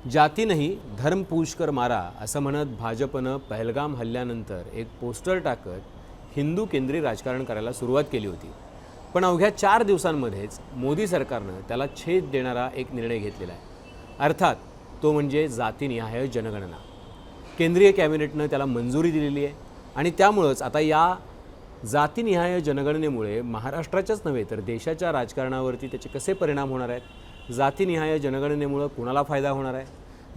जाती नाही धर्म पूछ कर मारा असं म्हणत भाजपनं पहलगाम हल्ल्यानंतर एक पोस्टर टाकत हिंदू केंद्रीय राजकारण करायला सुरुवात केली होती। पण अवघ्या 4 दिवसांमध्येच मोदी सरकारनं त्याला छेद देणारा एक निर्णय घेतलेला आहे। अर्थात तो म्हणजे जातीनिहाय जनगणना। केंद्रीय कॅबिनेटनं त्याला मंजुरी दिलेली आहे आणि त्यामुळेच आता या जातीनिहाय जनगणनेमुळे महाराष्ट्राच्याच नव्हे तर देशाच्या राजकारणावरती त्याचे कसे परिणाम होणार आहेत, जातीनिहाय जनगणनेमुळे कुणाला फायदा होणार आहे,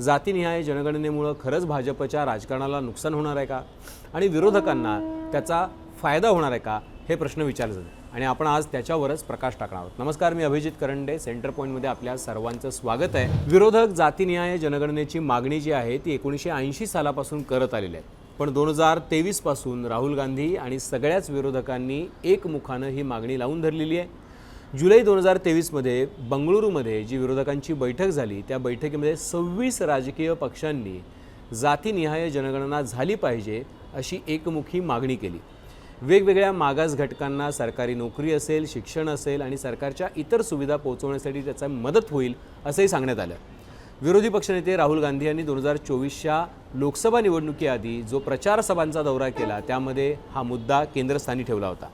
जातीनिहाय जनगणनेमुळे खरंच भाजपच्या राजकारणाला नुकसान होणार आहे का आणि विरोधकांना त्याचा फायदा होणार आहे का, हे प्रश्न विचारले जातात आणि आपण आज त्याच्यावरच प्रकाश टाकणार आहोत। नमस्कार, मी अभिजित करंडे, सेंटर पॉइंटमध्ये आपल्या सर्वांचं स्वागत आहे। विरोधक जातीनिहाय जनगणनेची मागणी जी आहे ती 1980 सालापासून करत आलेली आहे, पण 2023 पासून राहुल गांधी आणि सगळ्याच विरोधकांनी एकमुखानं ही मागणी लावून धरलेली आहे। जुलै 2023 मध्ये बंगळुरूमध्ये जी विरोधकांची बैठक झाली त्या बैठकीमध्ये 26 राजकीय पक्षांनी जातीनिहाय जनगणना झाली पाहिजे अशी एकमुखी मागणी केली। वेगवेगळ्या मागास घटकांना सरकारी नोकरी असेल, शिक्षण असेल आणि सरकारच्या इतर सुविधा पोहोचवण्यासाठी त्याचा मदत होईल असंही सांगण्यात आलं। विरोधी पक्षनेते राहुल गांधी यांनी 2024च्या लोकसभा निवडणुकीआधी जो प्रचार सभांचा दौरा केला त्यामध्ये हा मुद्दा केंद्रस्थानी ठेवला होता।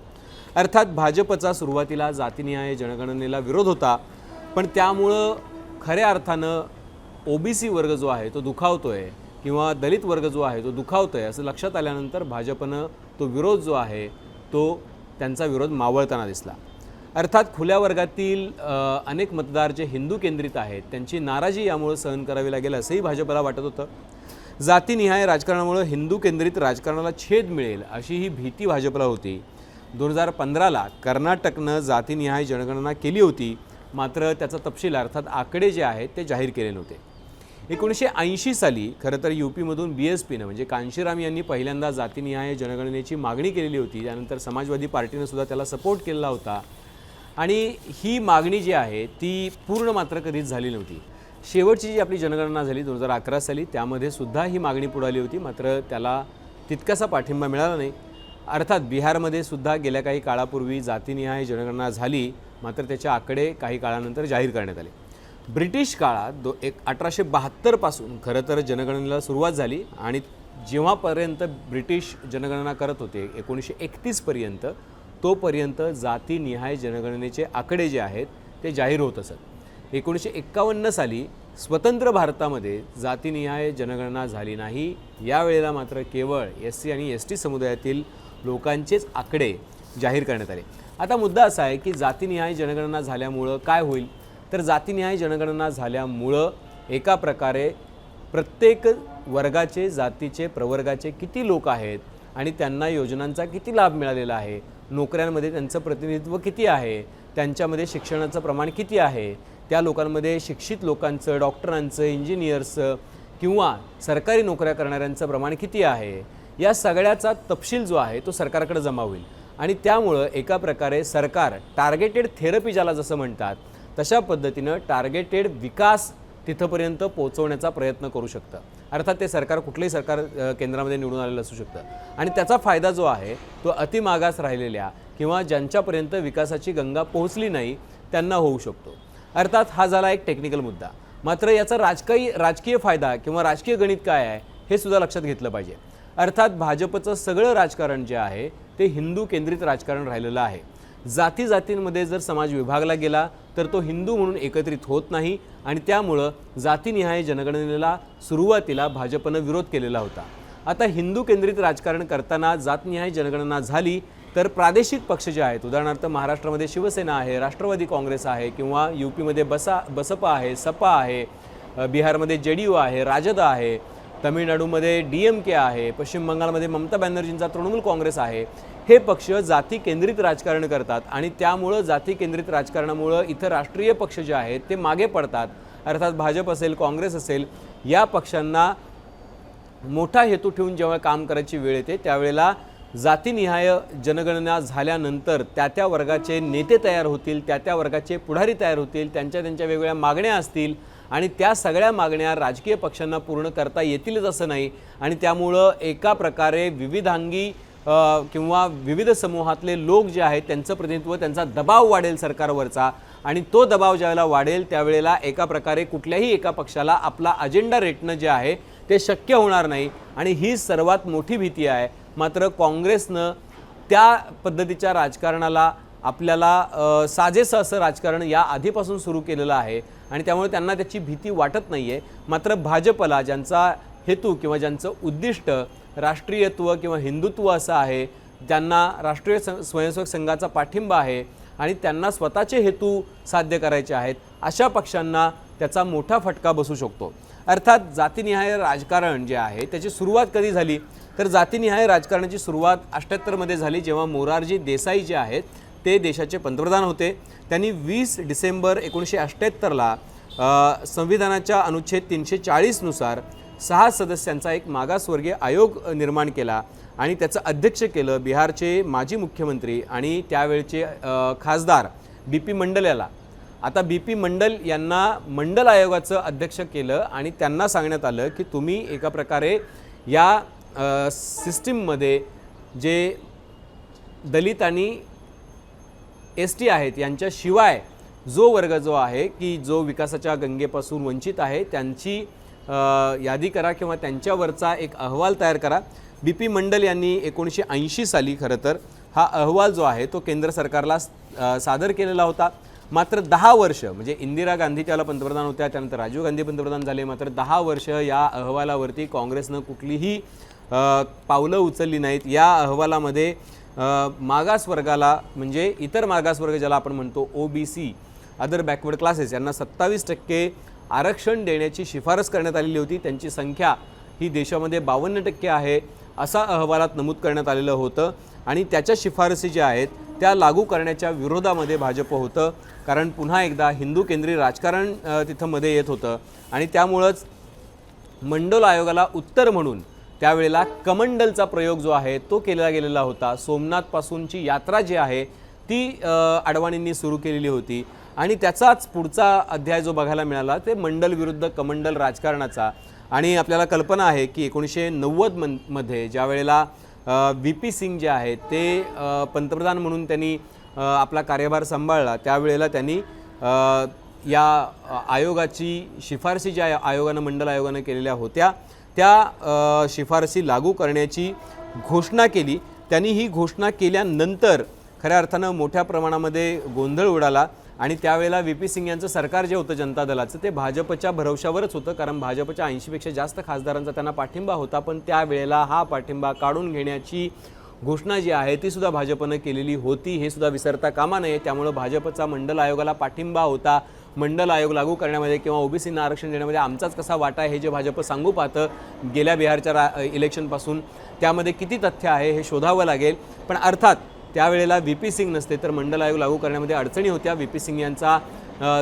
अर्थात भाजपचा सुरुवातीला जातीनिहाय जनगणनेला विरोध होता, पण त्यामुळं खऱ्या अर्थानं ओबीसी वर्ग जो आहे तो दुखावतोय किंवा दलित वर्ग जो आहे तो दुखावतोय असं लक्षात आल्यानंतर भाजपनं तो विरोध जो आहे तो त्यांचा विरोध मावळताना दिसला। अर्थात खुल्या वर्गातील अनेक मतदार जे हिंदू केंद्रित आहेत त्यांची नाराजी यामुळे सहन करावी लागेल असंही भाजपला वाटत होतं। जातीनिहाय राजकारणामुळे हिंदू केंद्रित राजकारणाला छेद मिळेल अशी ही भीती भाजपला होती। 2015ला कर्नाटकनं जातीनिहाय जनगणना केली होती, मात्र त्याचा तपशील अर्थात आकडे जे आहेत ते जाहीर केले नव्हते। 1980 साली खरं तर यूपीमधून बीएसपीनं म्हणजे कांशीराम यांनी पहिल्यांदा जातीनिहाय जनगणनेची मागणी केलेली होती। त्यानंतर समाजवादी पार्टीनं सुद्धा त्याला सपोर्ट केला होता आणि ही मागणी जी आहे ती पूर्ण मात्र कधीच झाली नव्हती। शेवटची जी आपली जनगणना झाली 2011 साली त्यामध्ये सुद्धा ही मागणी पुढे आली होती, मात्र त्याला तितकासा पाठिंबा मिळाला नाही। अर्थात बिहारमध्ये सुद्धा गेल्या काही काळापूर्वी जातीनिहाय जनगणना झाली, मात्र त्याचे आकडे काही काळानंतर जाहीर करण्यात आले। ब्रिटिश काळात 1872 पासून खरं तर जनगणनेला सुरुवात झाली आणि जेव्हापर्यंत ब्रिटिश जनगणना करत होते 1931 पर्यंत तोपर्यंत जातीनिहाय जनगणनेचे आकडे जे आहेत ते जाहीर होत असत। 1951 साली स्वतंत्र भारतामध्ये जातीनिहाय जनगणना झाली नाही। यावेळेला मात्र केवळ SC आणि ST समुदायातील लोकांचेच आकडे जाहीर करण्यात आले। आता मुद्दा असा आहे की जातीनिहाय जनगणना झाल्यामुळं काय होईल, तर जातीनिहाय जनगणना झाल्यामुळं एका प्रकारे प्रत्येक वर्गाचे, जातीचे, प्रवर्गाचे किती लोक आहेत आणि त्यांना योजनांचा किती लाभ मिळालेला आहे, नोकऱ्यांमध्ये त्यांचं प्रतिनिधित्व किती आहे, त्यांच्यामध्ये शिक्षणाचं प्रमाण किती आहे, त्या लोकांमध्ये शिक्षित लोकांचं, डॉक्टरांचं, इंजिनियर्सचं किंवा सरकारी नोकऱ्या करणाऱ्यांचं प्रमाण किती आहे, या सगळ्याचा तपशील जो आहे तो सरकारकडे जमा होईल आणि त्यामुळं एका प्रकारे सरकार टार्गेटेड थेरपी ज्याला जसं म्हणतात तशा पद्धतीनं टार्गेटेड विकास तिथपर्यंत पोहोचवण्याचा प्रयत्न करू शकतं। अर्थात ते सरकार कुठलंही सरकार केंद्रामध्ये निवडून आलेलं असू शकतं आणि त्याचा फायदा जो आहे तो अतिमागास राहिलेल्या किंवा ज्यांच्यापर्यंत विकासाची गंगा पोहोचली नाही त्यांना होऊ शकतो। अर्थात हा झाला एक टेक्निकल मुद्दा, मात्र याचा राजकीय फायदा किंवा राजकीय गणित काय आहे हे सुद्धा लक्षात घेतलं पाहिजे। अर्थात भाजपचं सगळं राजकारण जे आहे ते हिंदू केंद्रित राजकारण राहिलेलं आहे। जातींमध्ये जर समाज विभागला गेला तर तो हिंदू म्हणून एकत्रित होत नाही आणि त्यामुळं जातीनिहाय जनगणनेला सुरुवातीला भाजपनं विरोध केलेला होता। आता हिंदू केंद्रित राजकारण करताना जातनिहाय जनगणना झाली तर प्रादेशिक पक्ष जे आहेत, उदाहरणार्थ महाराष्ट्रामध्ये शिवसेना आहे, राष्ट्रवादी काँग्रेस आहे किंवा यूपीमध्ये बसपा आहे, सपा आहे, बिहारमध्ये JDU आहे, राजद आहे, तमिळनाडूमध्ये DMK आहे, पश्चिम बंगालमध्ये ममता बॅनर्जींचा तृणमूल काँग्रेस आहे, हे पक्ष जाती केंद्रित राजकारण करतात आणि त्यामुळं जाती केंद्रित राजकारणामुळं इथं राष्ट्रीय पक्ष जे आहेत ते मागे पडतात। अर्थात भाजप असेल, काँग्रेस असेल, या पक्षांना मोठा हेतू ठेवून जेव्हा काम करायची वेळ येते त्यावेळेला जातीनिहाय जनगणना झाल्यानंतर त्या वर्गाचे नेते तयार होतील, त्या वर्गाचे पुढारी तयार होतील, त्यांच्या वेगवेगळ्या मागण्या असतील आणि त्या सगळ्या मागण्या राजकीय पक्षांना पूर्ण करता येतीलच असं नाही आणि त्यामुळं एका प्रकारे विविधांगी किंवा विविध समूहातले लोक जे आहेत त्यांचं प्रतिनिधित्व, त्यांचा दबाव वाढेल सरकारवरचा, आणि तो दबाव ज्यावेळेला वाढेल त्यावेळेला एका प्रकारे कुठल्याही एका पक्षाला आपला अजेंडा रेटणं जे आहे ते शक्य होणार नाही, आणि ही सर्वात मोठी भीती आहे. मात्र काँग्रेसनं त्या पद्धतीच्या राजकारणाला आपल्याला साजेसं असं राजकारण या आधीपासून सुरू केलेलं आहे, आणि त्यामुळे त्यांना त्याची भीती वाटत नाही आहे. मात्र भाजपला ज्यांचा हेतू किंवा ज्यांचं उद्दिष्ट राष्ट्रीयत्व किंवा हिंदुत्व असं आहे, ज्यांना राष्ट्रीय स्वयंसेवक संघाचा पाठिंबा आहे आणि त्यांना स्वतःचे हेतू साध्य करायचे आहेत, अशा पक्षांना त्याचा मोठा फटका बसू शकतो. अर्थात जातीनिहाय राजकारण जे आहे त्याची सुरुवात कधी झाली, तर जातीनिहाय राजकारणाची सुरुवात 78 मध्ये झाली, जेव्हा मोरारजी देसाई जे आहेत ते देशाचे पंतप्रधान होते. त्यांनी 20 डिसेंबर 1978ला संविधानाच्या अनुच्छेद 340 नुसार 6 सदस्यांचा एक मागासवर्गीय आयोग निर्माण केला आणि त्याचं अध्यक्ष केलं बिहारचे माजी मुख्यमंत्री आणि त्यावेळचे खासदार BP मंडल याला. आता BP मंडल यांना मंडल आयोगाचं अध्यक्ष केलं आणि त्यांना सांगण्यात आलं की तुम्ही एका प्रकारे या सिस्टीममध्ये जे दलित आणि ST आहेत यांच्याशिवाय जो वर्ग जो आहे की जो विकासाच्या गंगेपासून वंचित आहे त्यांची यादी करा किंवा त्यांच्यावरचा एक अहवाल तयार करा. BP मंडल यांनी 1980 साली खरं तर हा अहवाल जो आहे तो केंद्र सरकारला सादर केलेला होता. मात्र 10 वर्ष म्हणजे इंदिरा गांधी त्याला पंतप्रधान होत्या, त्यानंतर राजीव गांधी पंतप्रधान झाले, मात्र 10 वर्ष या अहवालावरती काँग्रेसनं कुठलीही पावलं उचलली नाहीत. या अहवालामध्ये मागासवर्गाला म्हणजे इतर मागासवर्ग ज्याला आपण म्हणतो OBC अदर बॅकवर्ड क्लासेस यांना 27% आरक्षण देण्याची शिफारस करण्यात आलेली होती. त्यांची संख्या ही देशामध्ये 52% आहे असा अहवालात नमूद करण्यात आलेलं होतं आणि त्याच्या शिफारसी ज्या आहेत त्या लागू करण्याच्या विरोधामध्ये भाजप होतं, कारण पुन्हा एकदा हिंदू केंद्रीय राजकारण तिथं मध्ये येत होतं आणि त्यामुळंच मंडल आयोगाला उत्तर म्हणून त्यावेळेला कमंडलचा प्रयोग जो आहे तो केला गेलेला होता. सोमनाथपासूनची यात्रा जी आहे ती अडवाणींनी सुरू केलेली होती आणि त्याचाच पुढचा अध्याय जो बघायला मिळाला ते मंडल विरुद्ध कमंडल राजकारणाचा. आणि आपल्याला कल्पना आहे की 1990 मध्ये ज्या वेळेला VP सिंग जे आहेत ते पंतप्रधान म्हणून त्यांनी आपला कार्यभार सांभाळला, त्यावेळेला त्यांनी या आयोगाची शिफारसी ज्या आयोगानं मंडल आयोगानं केलेल्या होत्या त्या शिफारसी लागू करण्याची घोषणा केली. त्यांनी ही घोषणा केल्यानंतर खऱ्या अर्थानं मोठ्या प्रमाणामध्ये गोंधळ उडाला आणि त्यावेळेला VP सिंग यांचं सरकार जे होतं जनता दलाचं ते भाजपच्या भरवशावरच होतं, कारण भाजपच्या 80पेक्षा जास्त खासदारांचा त्यांना पाठिंबा होता. पण त्यावेळेला हा पाठिंबा काढून घेण्याची घोषणा जी आहे ती सुद्धा भाजपनं केलेली होती, हे सुद्धा विसरता कामा नये. त्यामुळे भाजपचा मंडल आयोगाला पाठिंबा होता. मंडल आयोग लागू करण्यामध्ये किंवा OBCंना आरक्षण देण्यामध्ये आमचाच कसा वाटा आहे हे जे भाजप सांगू पाहतं गेल्या बिहारच्या इलेक्शनपासून, त्यामध्ये किती तथ्य आहे हे शोधावं लागेल. पण अर्थात त्यावेळेला VP सिंग नसते तर मंडल आयोग लागू करण्यामध्ये अडचणी होत्या. VP सिंग यांचा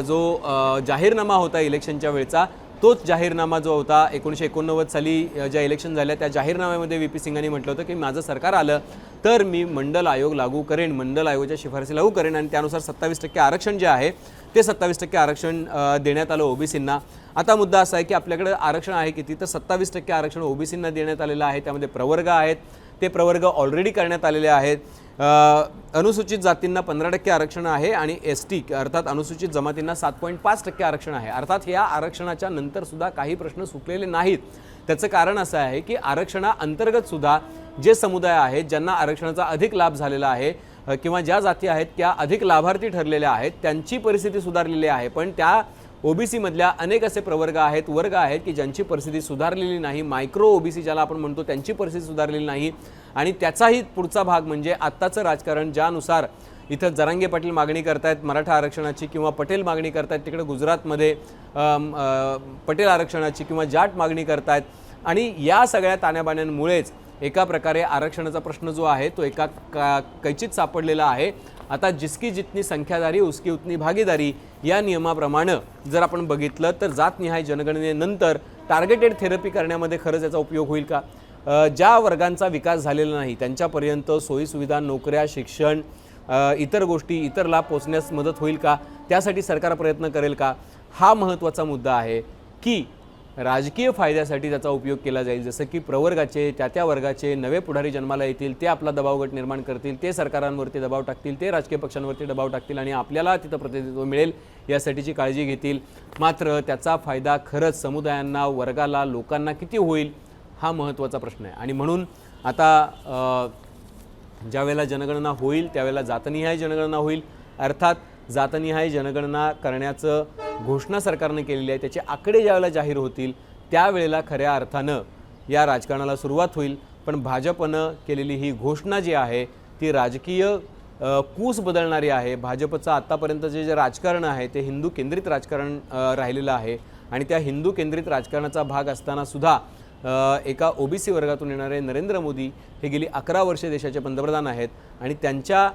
जो जाहीरनामा होता इलेक्शनच्या वेळचा तोच जाहीरनामा जो होता 1989 साली ज्या इलेक्शन झाल्या त्या जाहीरनाम्यामध्ये VP सिंगांनी म्हटलं होतं की माझं सरकार आलं तर मी मंडल आयोग लागू करेन, मंडल आयोगाच्या शिफारसी लागू करेन आणि त्यानुसार 27% आरक्षण जे आहे ते 27% आरक्षण देण्यात आलं OBCंना. आता मुद्दा असा आहे की आपल्याकडे आरक्षण आहे किती, तर 27% आरक्षण OBCंना देण्यात आलेलं आहे. त्यामध्ये प्रवर्ग आहेत, ते प्रवर्ग ऑलरेडी करण्यात आलेले आहेत. अनुसूचित जातींना 15% आरक्षण आहे आणि ST अर्थात अनुसूचित जमातींना 7.5% आरक्षण आहे. अर्थात या आरक्षणाच्या नंतर सुद्धा काही प्रश्न सुटलेले नाहीत. त्याचं कारण असं आहे की आरक्षणाअंतर्गत सुद्धा जे समुदाय आहेत ज्यांना आरक्षणाचा अधिक लाभ झालेला आहे किंवा ज्या जाती आहेत त्या अधिक लाभार्थी ठरलेल्या आहेत त्यांची परिस्थिती सुधारलेली आहे. पण त्या OBC मधल्या अनेक असे प्रवर्ग आहेत, वर्ग आहेत की ज्यांची परिस्थिती सुधारलेली नाही. मायक्रो OBC ज्याला आपण म्हणतो त्यांची परिस्थिती सुधारलेली नाही. आणि त्याचाही पुढचा भाग म्हणजे आत्ताचं राजकारण ज्यानुसार इथं जरांगे पाटील मागणी करतायत मराठा आरक्षणाची किंवा पटेल मागणी करतायत तिकडे गुजरातमध्ये पटेल आरक्षणाची किंवा जाट मागणी करतायत. आणि या सगळ्या ताण्याबाण्यांमुळेच एका प्रकारे आरक्षणाचा प्रश्न जो आहे तो एका कैचीत सापडलेला आहे. आता जिसकी जितनी संख्यादारी उसकी उतनी भागीदारी या नियमाप्रमाणे जर आपण बघितलं तर जातनिहाय जनगणनेनंतर टार्गेटेड थेरपी करण्यामध्ये खरंच याचा उपयोग होईल का? ज्या वर्गांचा विकास झालेला नाही त्यांच्यापर्यंत सोयीसुविधा, नोकऱ्या, शिक्षण, इतर गोष्टी, इतर लाभ पोचण्यास मदत होईल का? त्यासाठी सरकार प्रयत्न करेल का? हा महत्त्वाचा मुद्दा आहे की राजकीय फायद्यासाठी त्याचा उपयोग केला जाईल, जसं की प्रवर्गाचे त्या वर्गाचे नवे पुढारी जन्माला येतील, ते आपला दबावगट निर्माण करतील, ते सरकारांवरती दबाव टाकतील, ते राजकीय पक्षांवरती दबाव टाकतील आणि आपल्याला तिथं प्रतिनिधित्व मिळेल यासाठीची काळजी घेतील. मात्र त्याचा फायदा खरंच समुदायांना, वर्गाला, लोकांना किती होईल हा महत्त्वाचा प्रश्न आहे. आणि म्हणून आता ज्या वेळेला जनगणना होईल त्यावेळेला जातनिहाय जनगणना होईल. अर्थात जातनिहाय जनगणना करण्याचं घोषणा सरकारने केलेली आहे, त्याचे आकडे ज्यावेळेला जाहीर होतील त्यावेळेला खऱ्या अर्थानं या राजकारणाला सुरुवात होईल. पण भाजपनं केलेली ही घोषणा जी आहे ती राजकीय कूस बदलणारी आहे. भाजपचं आत्तापर्यंतचे जे राजकारण आहे ते हिंदू केंद्रित राजकारण राहिलेलं आहे आणि त्या हिंदू केंद्रित राजकारणाचा भाग असताना सुद्धा एका ओबीसी वर्गातून येणारे नरेंद्र मोदी हे गेली 11 वर्षे देशाचे पंतप्रधान आहेत आणि त्यांच्या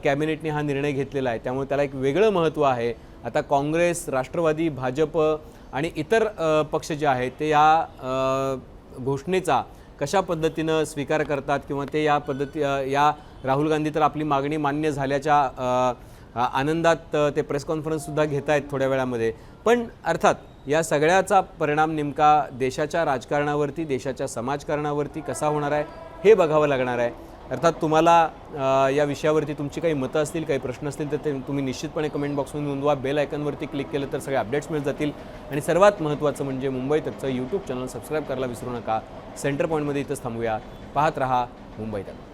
कॅबिनेटने हा निर्णय घेतलेला आहे, त्यामुळे त्याला एक वेगळं महत्त्व आहे. आता काँग्रेस, राष्ट्रवादी, भाजप आणि इतर पक्ष जे आहेत ते या घोषणेचा कशा पद्धतीनं स्वीकार करतात किंवा ते या राहुल गांधी तर आपली मागणी मान्य झाल्याच्या आनंदात ते प्रेस कॉन्फरन्ससुद्धा घेत आहेत थोड्या वेळामध्ये. पण अर्थात या सगळ्याचा परिणाम नेमका देशाच्या राजकारणावरती, देशाच्या समाजकारणावरती कसा होणार आहे हे बघावं लागणार आहे. अर्थात तुम्हाला या विषयावरती तुमची काही मतं असतील, काही प्रश्न असतील तर ते तुम्ही निश्चितपणे कमेंट बॉक्समध्ये नोंदवा. बेल आयकॉनवरती क्लिक केलं तर सगळे अपडेट्स मिळत जातील. आणि सर्वात महत्त्वाचं म्हणजे मुंबई तकचं यूट्यूब चॅनल सबस्क्राईब करायला विसरू नका. सेंटर पॉईंटमध्ये इथंच थांबूया. पाहत रहा मुंबई तक.